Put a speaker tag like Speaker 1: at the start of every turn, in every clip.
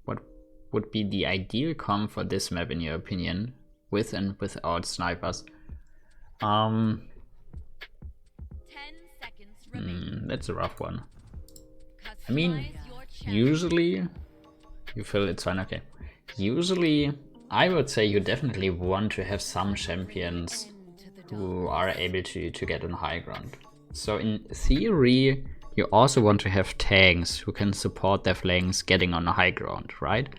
Speaker 1: what would be the ideal comp for this map in your opinion, with and without snipers?
Speaker 2: 10 seconds remaining.
Speaker 1: That's a rough one. I mean, usually, you feel it's fine, okay. Usually, I would say you definitely want to have some champions who are able to get on high ground. So in theory, you also want to have tanks who can support their flanks getting on high ground, right?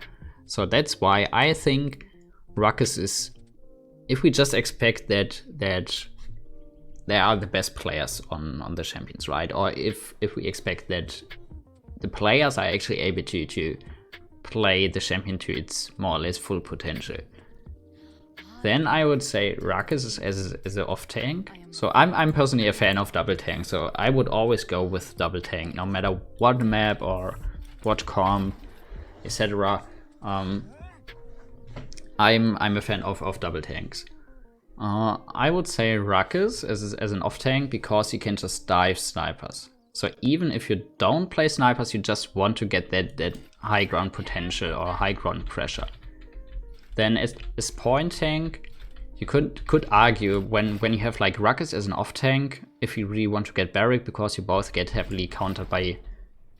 Speaker 1: So that's why I think Ruckus is, if we just expect that they are the best players on the champions, right? Or if we expect that the players are actually able to play the champion to its more or less full potential, then I would say Ruckus is an off tank. So I'm personally a fan of double tank, so I would always go with double tank, no matter what map or what comp, etc. I'm a fan of double tanks. I would say Ruckus as an off tank because you can just dive snipers. So even if you don't play snipers, you just want to get that high ground potential or high ground pressure. Then as point tank, you could argue when you have like Ruckus as an off tank, if you really want to get Barrack, because you both get heavily countered by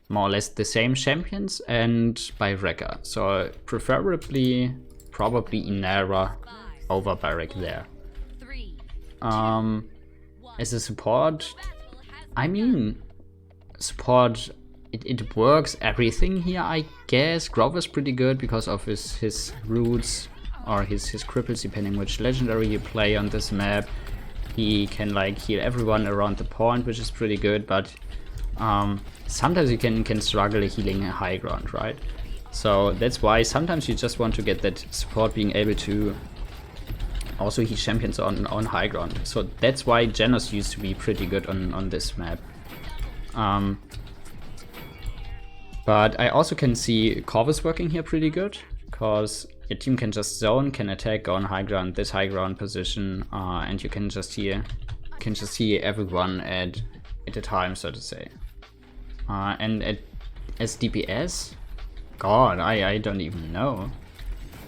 Speaker 1: more or less the same champions and by Wrecker. So preferably probably Inara over Barrack there. As a support, I mean, support, it works everything here, I guess. Grover's pretty good because of his roots or his cripples, depending which legendary you play on this map. He can like heal everyone around the point, which is pretty good, but sometimes you can struggle healing a high ground, right? So that's why sometimes you just want to get that support being able to also heal champions on high ground. So that's why Genos used to be pretty good on this map. But I also can see Corvus working here pretty good, because your team can just zone, can attack, go on high ground, this high ground position, and you can just heal everyone at a time, so to say. And as DPS, God, I don't even know.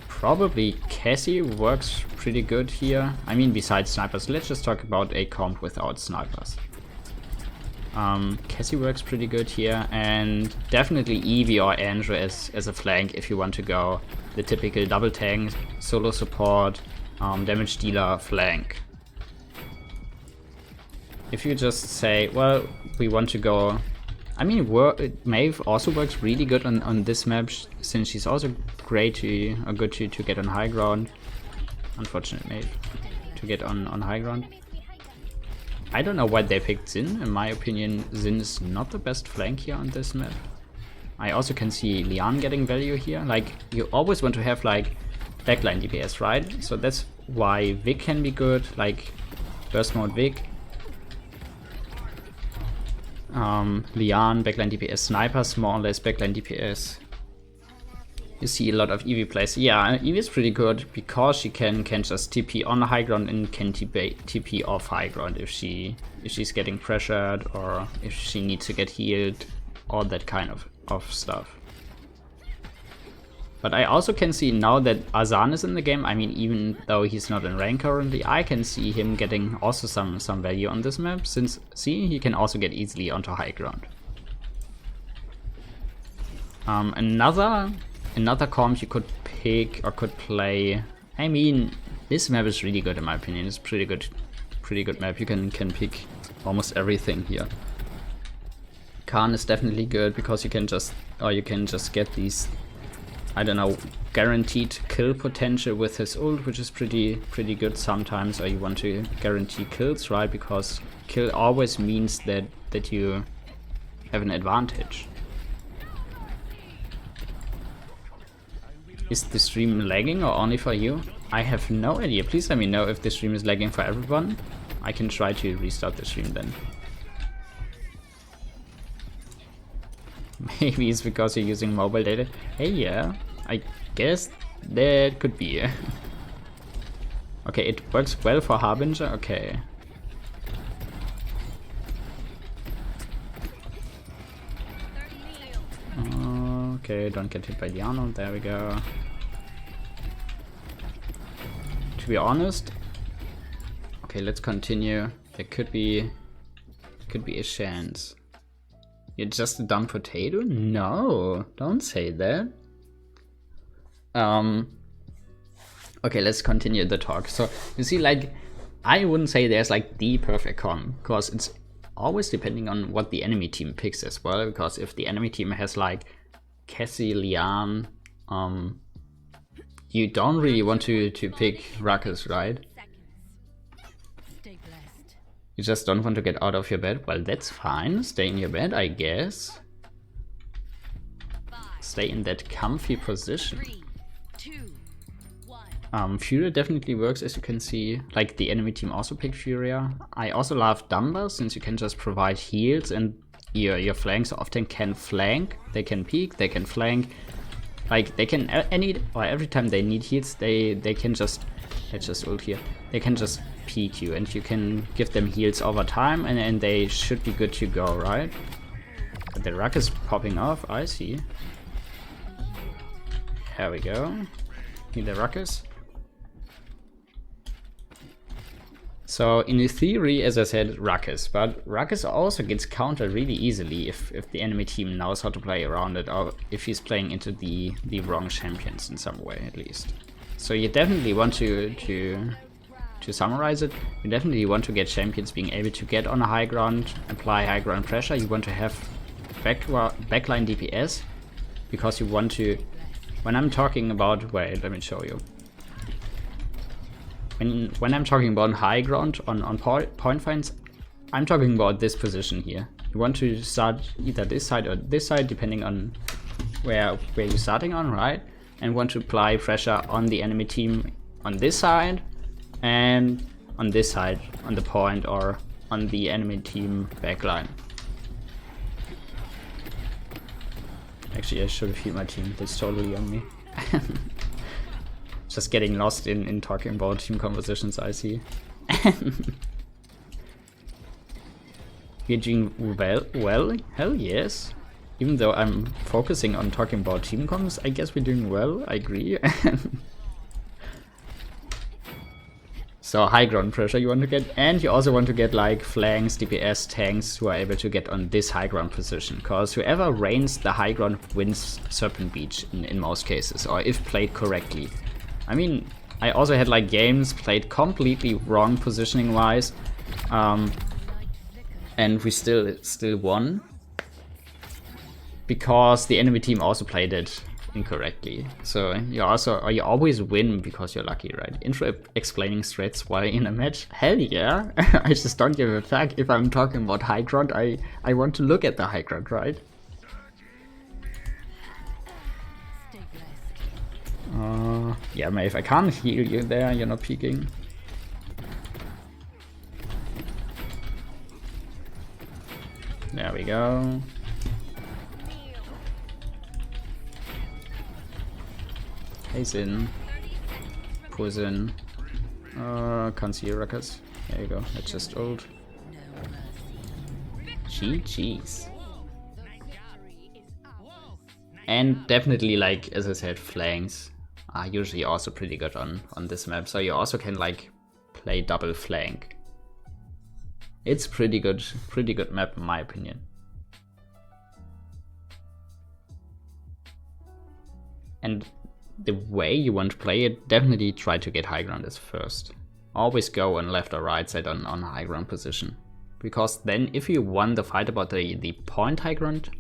Speaker 1: Probably Cassie works pretty good here. I mean, besides snipers, let's just talk about a comp without snipers. Cassie works pretty good here, and definitely Eevee or Andrew as a flank if you want to go the typical double tank, solo support, damage dealer flank. If you just say, well, we want to go, I mean, Maeve also works really good on this map, since she's also good to get on high ground. Unfortunate Maeve to get on high ground. I don't know why they picked Xin. In my opinion, Xin is not the best flank here on this map. I also can see Lian getting value here. Like, you always want to have like backline DPS, right? So that's why Vic can be good, like burst mode Vic. Lian, backline DPS, snipers, more or less backline DPS. You see a lot of Eevee plays. Yeah, Eevee is pretty good because she can just TP on the high ground and can TP off high ground if she's getting pressured or if she needs to get healed, all that kind of stuff. But I also can see now that Azan is in the game, I mean, even though he's not in rank currently, I can see him getting also some value on this map, since he can also get easily onto high ground. Another comp you could pick or could play, I mean, this map is really good in my opinion. It's pretty good map. You can pick almost everything here. Khan is definitely good because you can just get these, I don't know, guaranteed kill potential with his ult, which is pretty good sometimes. Or you want to guarantee kills, right? Because kill always means that you have an advantage. Is the stream lagging or only for you? I have no idea. Please let me know if the stream is lagging for everyone. I can try to restart the stream then. Maybe it's because you're using mobile data. Hey, yeah, I guess that could be. Okay, it works well for Harbinger. Okay. Okay, don't get hit by the Arnold. There we go. To be honest, okay, let's continue. There could be a chance. You're just a dumb potato? No, don't say that. Okay, let's continue the talk. So you see, like, I wouldn't say there's like the perfect comp, because it's always depending on what the enemy team picks as well. Because if the enemy team has like Cassie, Lian, you don't really want to pick Ruckus, right? You just don't want to get out of your bed. Well, that's fine. Stay in your bed, I guess. Stay in that comfy position. Furia definitely works, as you can see. Like, the enemy team also picked Furia. I also love Dumba, since you can just provide heals, and your flanks often can flank. They can peek, they can flank. Like, they can every time they need heals, they can just, let's just ult here. They can just peek you, and you can give them heals over time, and they should be good to go, right? But the Ruck is popping off, I see. Here we go. Heal the Ruckus. So in theory, as I said, Ruckus, but Ruckus also gets countered really easily if the enemy team knows how to play around it, or if he's playing into the wrong champions in some way, at least. So you definitely want to summarize it, you definitely want to get champions being able to get on a high ground, apply high ground pressure. You want to have backline DPS, because you want to, when I'm talking about, wait, let me show you. When I'm talking about high ground on point finds, I'm talking about this position here. You want to start either this side or this side, depending on where you're starting on, right? And want to apply pressure on the enemy team on this side and on this side, on the point or on the enemy team backline. Actually, I should have healed my team. That's totally on me. Just getting lost in talking about team compositions, I see. You're doing well? Hell yes. Even though I'm focusing on talking about team comps, I guess we're doing well, I agree. So high ground pressure you want to get, and you also want to get like flanks, DPS, tanks who are able to get on this high ground position, because whoever reigns the high ground wins Serpent Beach in most cases, or if played correctly. I mean, I also had like games played completely wrong positioning wise, and we still won, because the enemy team also played it incorrectly. So you always win because you're lucky, right? Intro explaining strats while in a match, hell yeah. I just don't give a fuck if I'm talking about high ground. I want to look at the high ground, right? Yeah, Maeve, I can't heal you there, you're not peeking. There we go. He's in. Pulls in. Can't see your Ruckus. There you go, that's just ult. GG's. And definitely, like, as I said, flanks are usually also pretty good on this map, so you also can like play double flank. It's pretty good map in my opinion. And the way you want to play it, definitely try to get high ground as first. Always go on left or right side on high ground position, because then if you won the fight about the point high ground,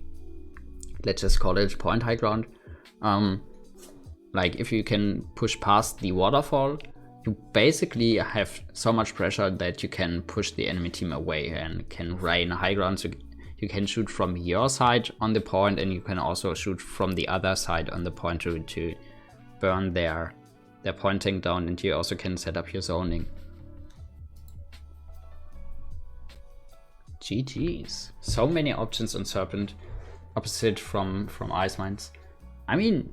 Speaker 1: let's just call it point high ground, like if you can push past the waterfall, you basically have so much pressure that you can push the enemy team away and can rain high ground. So you can shoot from your side on the point, and you can also shoot from the other side on the point to burn their pointing down, and you also can set up your zoning. GG's. So many options on Serpent, opposite from Ice Mines. I mean,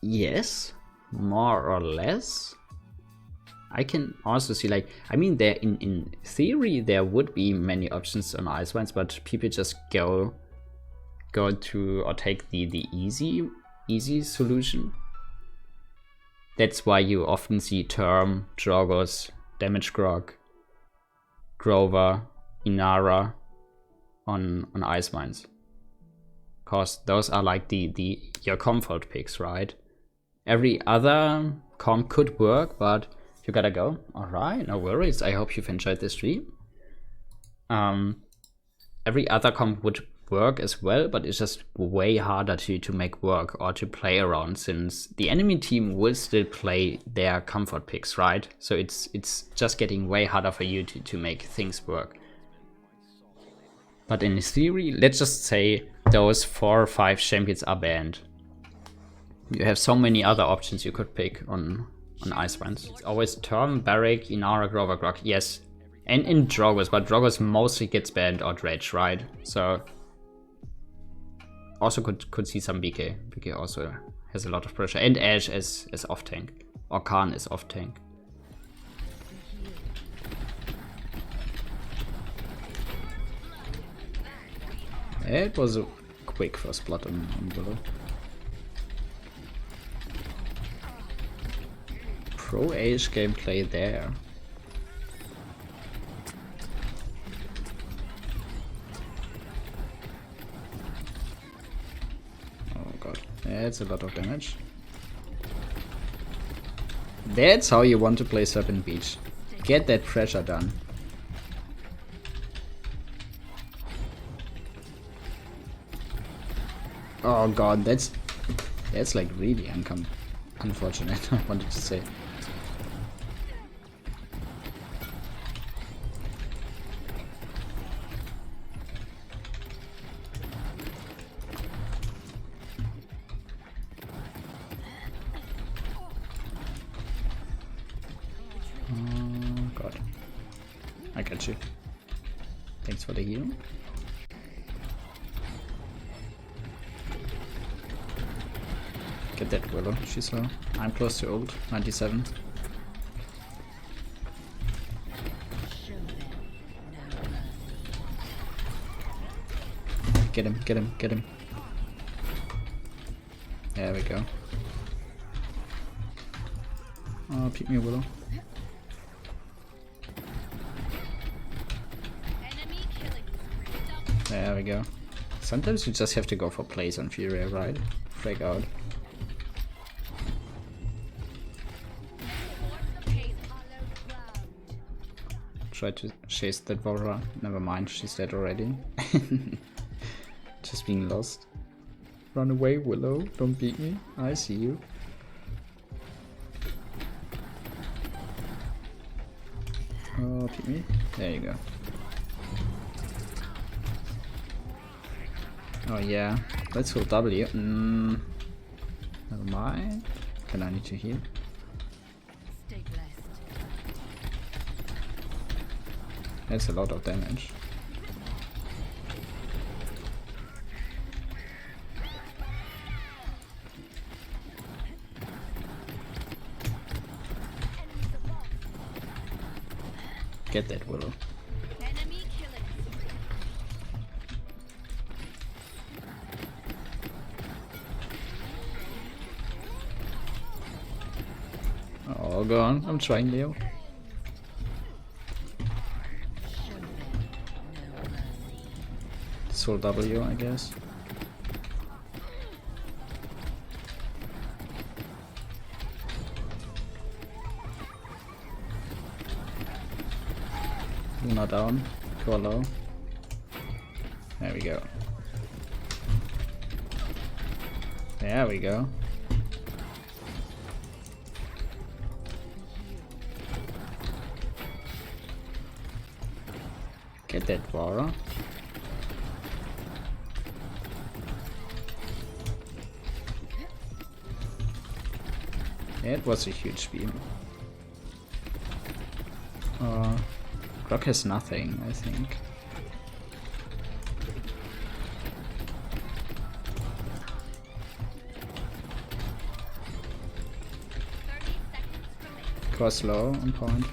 Speaker 1: yes, more or less. I can also see, like, I mean, there in theory there would be many options on Ice Mines, but people just go go to or take the easy solution. That's why you often see Term, Drogoz, Damage Grog, Grover, Inara on Ice Mines. Cause those are like your comfort picks, right? Every other comp could work, but you gotta go. Alright, no worries. I hope you've enjoyed this stream. Every other comp would work as well, but it's just way harder to make work or to play around, since the enemy team will still play their comfort picks, right? So it's just getting way harder for you to make things work. But in theory, let's just say those 4 or 5 champions are banned. You have so many other options you could pick on Ice Mines. It's always Term, Barrack, Inara, Grover, Grog. Yes, and in Drogoz, but Drogoz mostly gets banned or Dredge, right? So also could see some BK. BK also has a lot of pressure, and Ashe as off tank, or Khan is off tank. It was a quick first blood on Willow. Pro Ashe gameplay there. Oh god, that's a lot of damage. That's how you want to play Serpent Beach. Get that pressure done. Oh god, that's like really unfortunate. I wanted to say. Oh god, I got you. Thanks for the heal. Get that Willow, she's low. I'm close to ult, 97. Get him, get him, get him. There we go. Oh, pick me a Willow. There we go. Sometimes you just have to go for plays on Furia, right? Break out. Try to chase that Vora. Never mind, she's dead already. Just being lost. Run away, Willow. Don't beat me. I see you. Oh, beat me. There you go. Oh yeah. Let's hold W. Never mind. Can I need to heal? That's a lot of damage. Get that Willow. Oh, go on. I'm trying, Leo. Soul W, I guess. Luna down, go low. There we go. There we go. Get that Vara. It was a huge beam. Grog has nothing, I think. Cross low on point.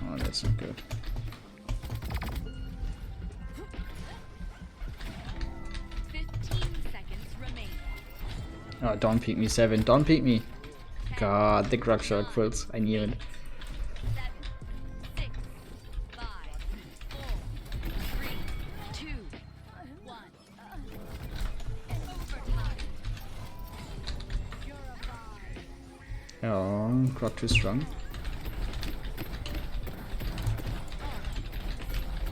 Speaker 1: Oh, that's not good. Oh, don't peek me, 7. Don't peek me. God, the Grog shot quills. I knew it.
Speaker 2: 6, 5, 4, 3, 2, 1.
Speaker 1: Oh, Grog too strong.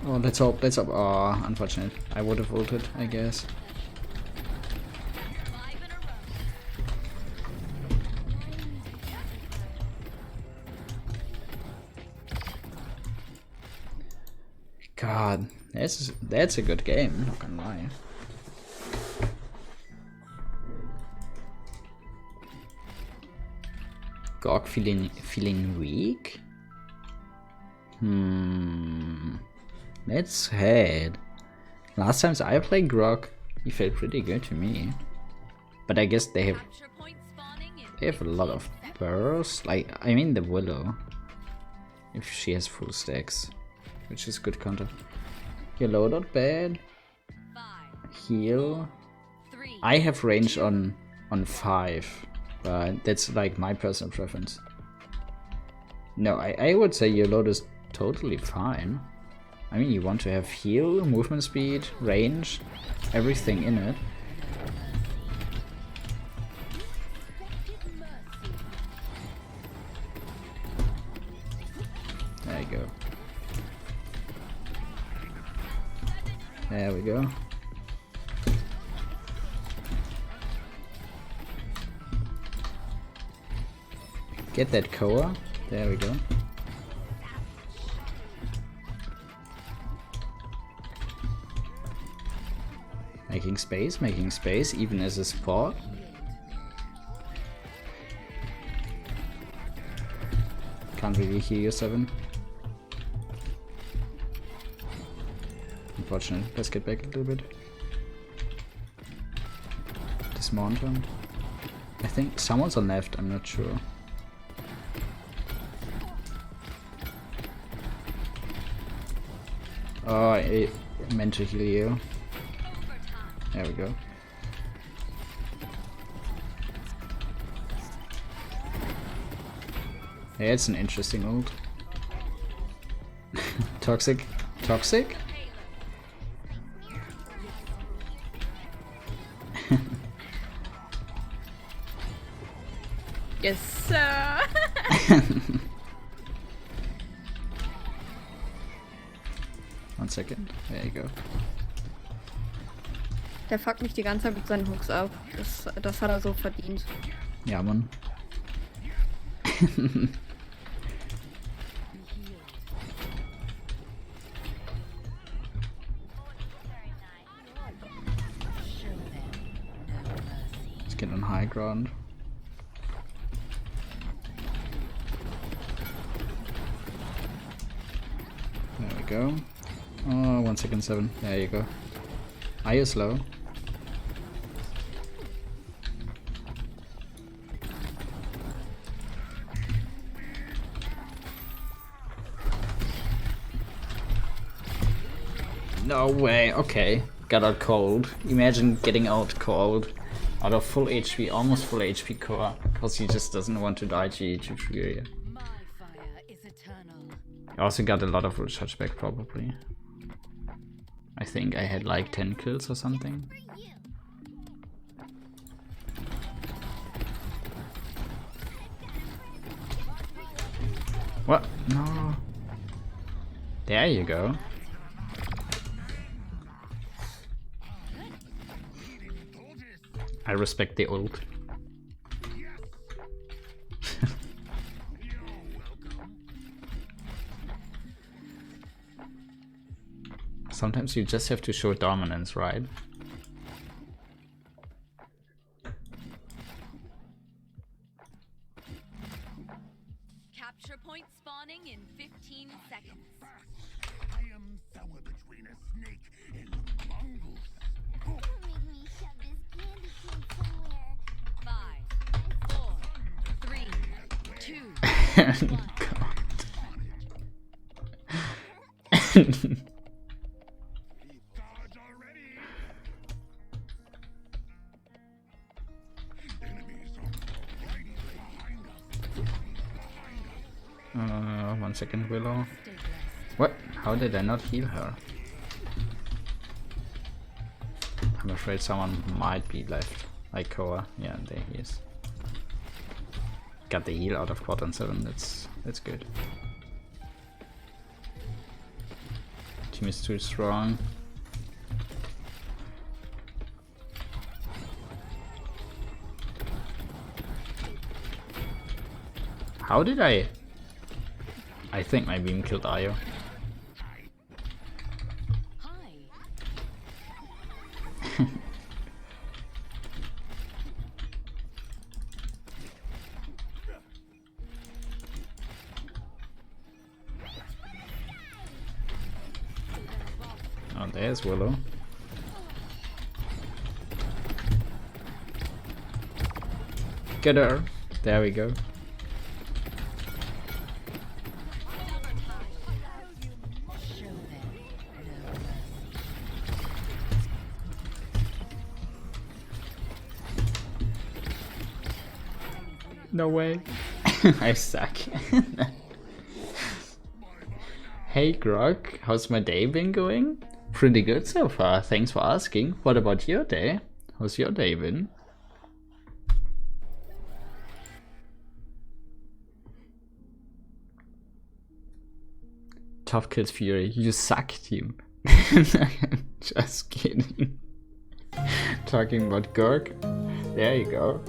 Speaker 1: Oh, let's hope, let's hope. Oh, unfortunate. I would have ulted, I guess. God, that's a good game, not gonna lie. Grog feeling weak? Let's head. Last times I played Grog, he felt pretty good to me. But I guess they have a lot of bursts. Like, I mean the Willow. If she has full stacks. Which is good counter. Yellow, not bad. Heal. I have range on 5. But that's like my personal preference. No, I would say your load is totally fine. I mean, you want to have heal, movement speed, range, everything in it. There you go. There we go. Get that Koa. There we go. Making space, even as a support. Can't really heal your 7. Unfortunate. Let's get back a little bit. Dismount him. I think someone's on left, I'm not sure. Oh, I meant to heal you. There we go. Yeah, it's an interesting ult. Toxic? Toxic?
Speaker 3: Yes, sir.
Speaker 1: 1 second. There you go.
Speaker 3: Der fuckt mich die ganze Zeit mit seinen Hooks ab. Das hat er so verdient.
Speaker 1: Ja, Mann. Let's get on high ground. There we go. Oh, 1 second, 7. There you go. Are you slow? No way, okay. Got out cold. Imagine getting out cold. Out of full HP, almost full HP core. Because he just doesn't want to die to Furia. I also got a lot of full touchback probably. I think I had like 10 kills or something. What? No. There you go. I respect the ult. Sometimes you just have to show dominance, right?
Speaker 2: Capture point spawning in 15 seconds.
Speaker 4: I am somewhere between a snake and a mongoose.
Speaker 5: Don't make me shove this candy cane somewhere.
Speaker 2: 5, 4, 3, 2, 1.
Speaker 1: God.
Speaker 4: Gods are ready.
Speaker 1: 1 second, Willow. What? How did I not heal her? I'm afraid someone might be left. Like Koa. Yeah, there he is. Got the heal out of quadrant 7. That's good. Team is too strong. How did I think my beam killed Ayo.
Speaker 2: Hi.
Speaker 1: Oh, there's Willow. Get her. There we go. No way. I suck. Hey Grog, how's my day been going? Pretty good so far, thanks for asking. What about your day? How's your day been? Tough kills Fury, you suck team. Just kidding. Talking about Gorg. There you go.